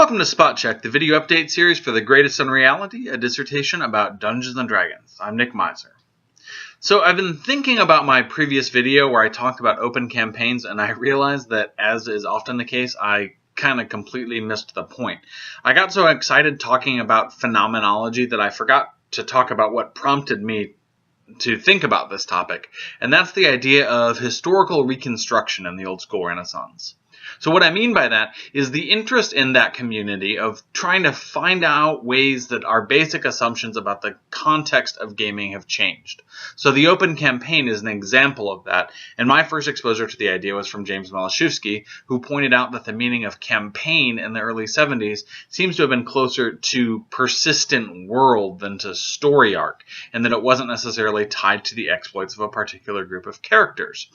Welcome to Spot Check, the video update series for The Greatest Unreality, a dissertation about Dungeons & Dragons. I'm Nick Miser. So I've been thinking about my previous video where I talked about open campaigns, and I realized that, as is often the case, I kind of completely missed the point. I got so excited talking about phenomenology that I forgot to talk about what prompted me to think about this topic, and that's the idea of historical reconstruction in the old school Renaissance. So what I mean by that is the interest in that community of trying to find out ways that our basic assumptions about the context of gaming have changed. So the open campaign is an example of that, and my first exposure to the idea was from James Malashewski, who pointed out that the meaning of campaign in the early 70s seems to have been closer to persistent world than to story arc, and that it wasn't necessarily tied to the exploits of a particular group of characters.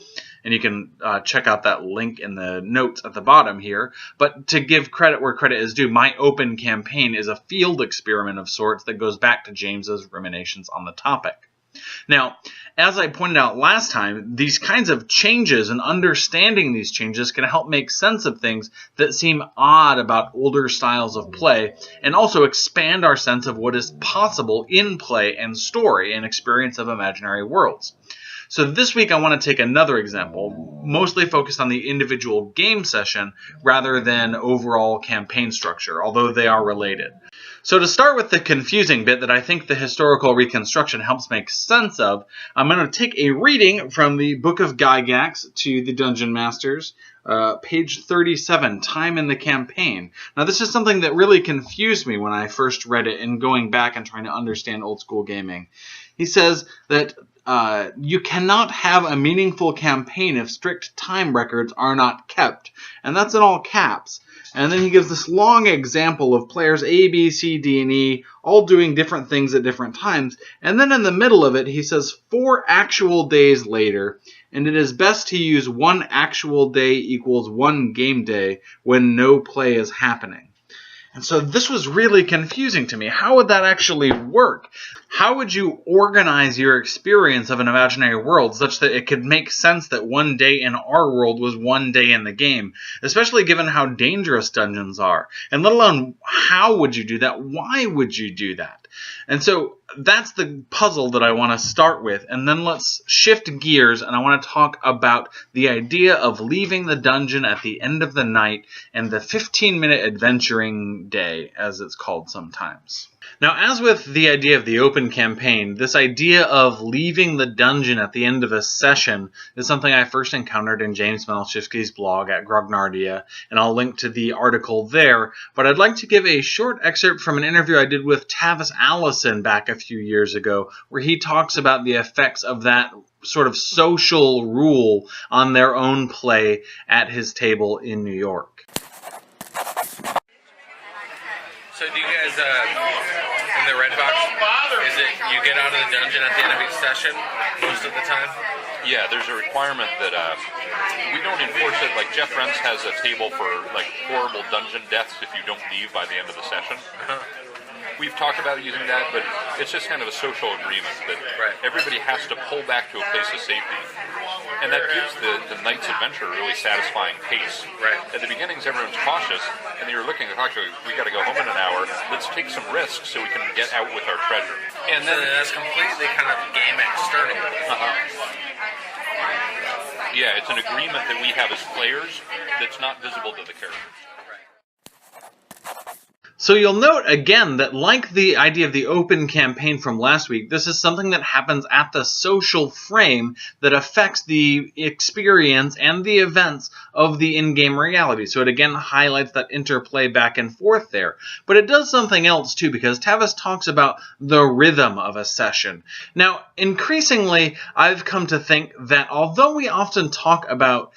And you can check out that link in the notes at the bottom here. But to give credit where credit is due, my open campaign is a field experiment of sorts that goes back to James's ruminations on the topic. Now, as I pointed out last time, these kinds of changes and understanding these changes can help make sense of things that seem odd about older styles of play, and also expand our sense of what is possible in play and story and experience of imaginary worlds. So this week I want to take another example, mostly focused on the individual game session rather than overall campaign structure, although they are related. So to start with the confusing bit that I think the historical reconstruction helps make sense of, I'm going to take a reading from the Book of Gygax to the Dungeon Masters, page 37, Time in the Campaign. Now this is something that really confused me when I first read it and going back and trying to understand old school gaming. He says that you cannot have a meaningful campaign if strict time records are not kept. And that's in all caps. And then he gives this long example of players A, B, C, D, and E all doing different things at different times. And then in the middle of it, he says 4 actual days later, and it is best to use 1 actual day equals 1 game day when no play is happening. And so this was really confusing to me. How would that actually work? How would you organize your experience of an imaginary world such that it could make sense that 1 day in our world was 1 day in the game, especially given how dangerous dungeons are? And let alone, how would you do that? Why would you do that? And so that's the puzzle that I want to start with, and then let's shift gears, and I want to talk about the idea of leaving the dungeon at the end of the night and the 15-minute adventuring day, as it's called sometimes. Now, as with the idea of the open campaign, this idea of leaving the dungeon at the end of a session is something I first encountered in James Malashewski's blog at Grognardia, and I'll link to the article there, but I'd like to give a short excerpt from an interview I did with Tavis Allison back a few years ago, where he talks about the effects of that sort of social rule on their own play at his table in New York. So do you guys, in the red box, is it you get out of the dungeon at the end of each session most of the time? Yeah, there's a requirement that we don't enforce it. Like Jeff Rents has a table for like horrible dungeon deaths if you don't leave by the end of the session. We've talked about using that, but it's just kind of a social agreement that everybody has to pull back to a place of safety. And that gives the night's adventure a really satisfying pace. At the beginnings, everyone's cautious, and you're looking at, actually, we got to go home in an hour. Let's take some risks so we can get out with our treasure. And then that's completely kind of game external. Yeah, it's an agreement that we have as players that's not visible to the characters. So you'll note again that, like the idea of the open campaign from last week, this is something that happens at the social frame that affects the experience and the events of the in-game reality. So it again highlights that interplay back and forth there. But it does something else too, because Tavis talks about the rhythm of a session. Now, increasingly, I've come to think that although we often talk about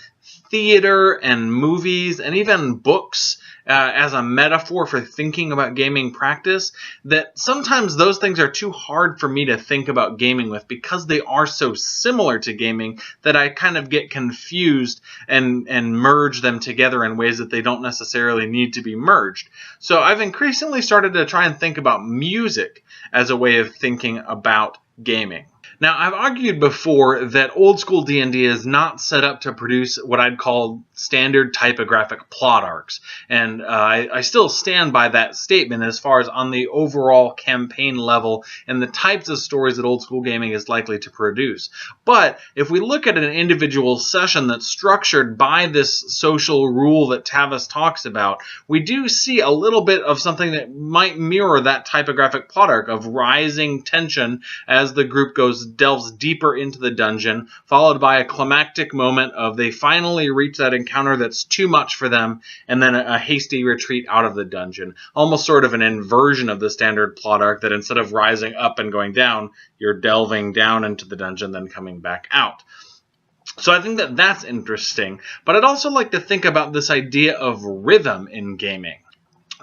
theater and movies and even books as a metaphor for thinking about gaming practice, that sometimes those things are too hard for me to think about gaming with because they are so similar to gaming that I kind of get confused and merge them together in ways that they don't necessarily need to be merged. So I've increasingly started to try and think about music as a way of thinking about gaming. Now, I've argued before that old school D&D is not set up to produce what I'd call standard typographic plot arcs, and I still stand by that statement as far as on the overall campaign level and the types of stories that old school gaming is likely to produce. But if we look at an individual session that's structured by this social rule that Tavis talks about, we do see a little bit of something that might mirror that typographic plot arc of rising tension as the group delves deeper into the dungeon, followed by a climactic moment of they finally reach that encounter that's too much for them, and then a hasty retreat out of the dungeon. Almost sort of an inversion of the standard plot arc that instead of rising up and going down, you're delving down into the dungeon, then coming back out. So I think that that's interesting, but I'd also like to think about this idea of rhythm in gaming.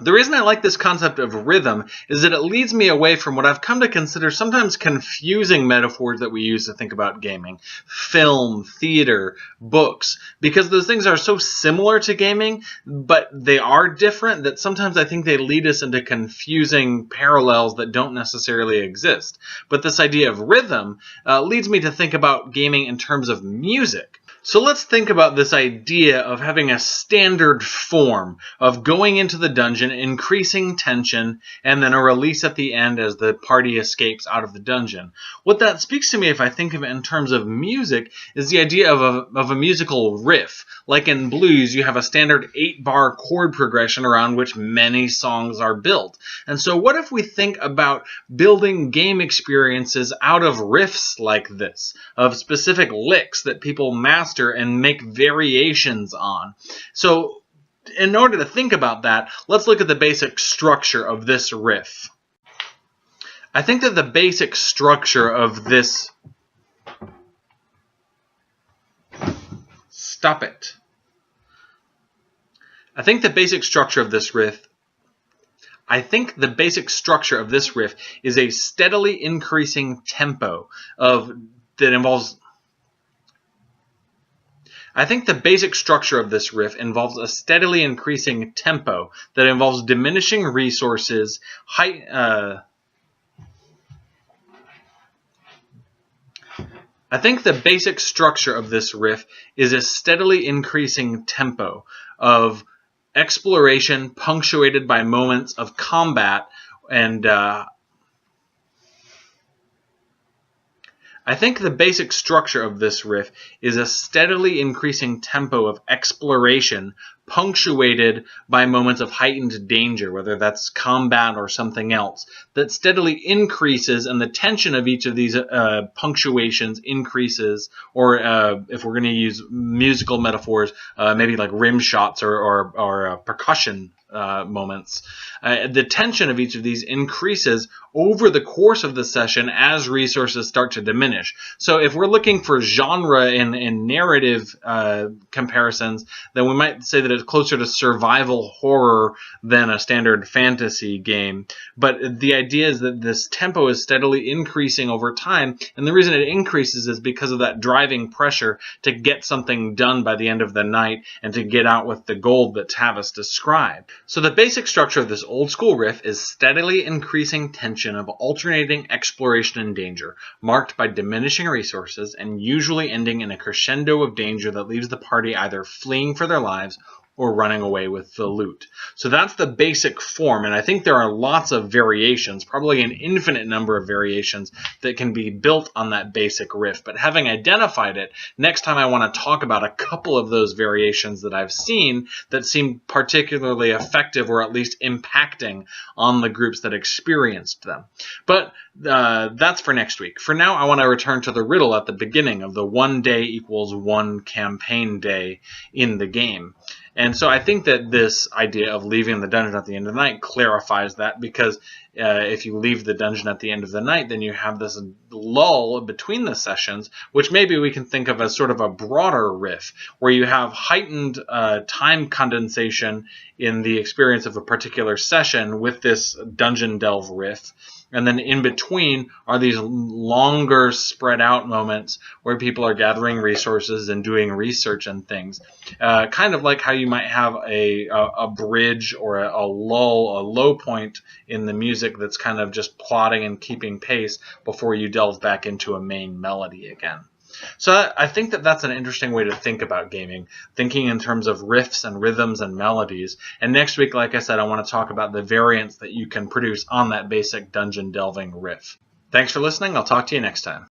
The reason I like this concept of rhythm is that it leads me away from what I've come to consider sometimes confusing metaphors that we use to think about gaming. Film, theater, books, because those things are so similar to gaming, but they are different that sometimes I think they lead us into confusing parallels that don't necessarily exist. But this idea of rhythm leads me to think about gaming in terms of music. So let's think about this idea of having a standard form of going into the dungeon, increasing tension, and then a release at the end as the party escapes out of the dungeon. What that speaks to me, if I think of it in terms of music, is the idea of a musical riff. Like in blues, you have a standard 8-bar chord progression around which many songs are built. And so what if we think about building game experiences out of riffs like this, of specific licks that people master and make variations on? So in order to think about that, let's look at the basic structure of this riff. I think that the basic structure of this... Stop it. I think the basic structure of this riff is a steadily increasing tempo that involves... I think the basic structure of this riff involves a steadily increasing tempo that involves diminishing resources, I think the basic structure of this riff is a steadily increasing tempo of exploration punctuated by moments of combat and I think the basic structure of this riff is a steadily increasing tempo of exploration punctuated by moments of heightened danger, whether that's combat or something else, that steadily increases, and the tension of each of these punctuations increases, or if we're going to use musical metaphors, maybe like rim shots or percussion moments. The tension of each of these increases over the course of the session as resources start to diminish. So if we're looking for genre in narrative comparisons, then we might say that it's closer to survival horror than a standard fantasy game. But the idea is that this tempo is steadily increasing over time, and the reason it increases is because of that driving pressure to get something done by the end of the night and to get out with the gold that Tavis described. So the basic structure of this old school riff is steadily increasing tension of alternating exploration and danger, marked by diminishing resources and usually ending in a crescendo of danger that leaves the party either fleeing for their lives or running away with the loot. So that's the basic form, and I think there are lots of variations, probably an infinite number of variations that can be built on that basic riff. But having identified it, next time I want to talk about a couple of those variations that I've seen that seem particularly effective or at least impacting on the groups that experienced them. But that's for next week. For now, I want to return to the riddle at the beginning of the 1 day equals 1 campaign day in the game. And so I think that this idea of leaving the dungeon at the end of the night clarifies that, because if you leave the dungeon at the end of the night, then you have this lull between the sessions, which maybe we can think of as sort of a broader riff, where you have heightened time condensation in the experience of a particular session with this dungeon delve riff. And then in between are these longer spread out moments where people are gathering resources and doing research and things. Kind of like how you might have a bridge or a lull, a low point in the music that's kind of just plodding and keeping pace before you delve back into a main melody again. So I think that that's an interesting way to think about gaming, thinking in terms of riffs and rhythms and melodies. And next week, like I said, I want to talk about the variants that you can produce on that basic dungeon delving riff. Thanks for listening. I'll talk to you next time.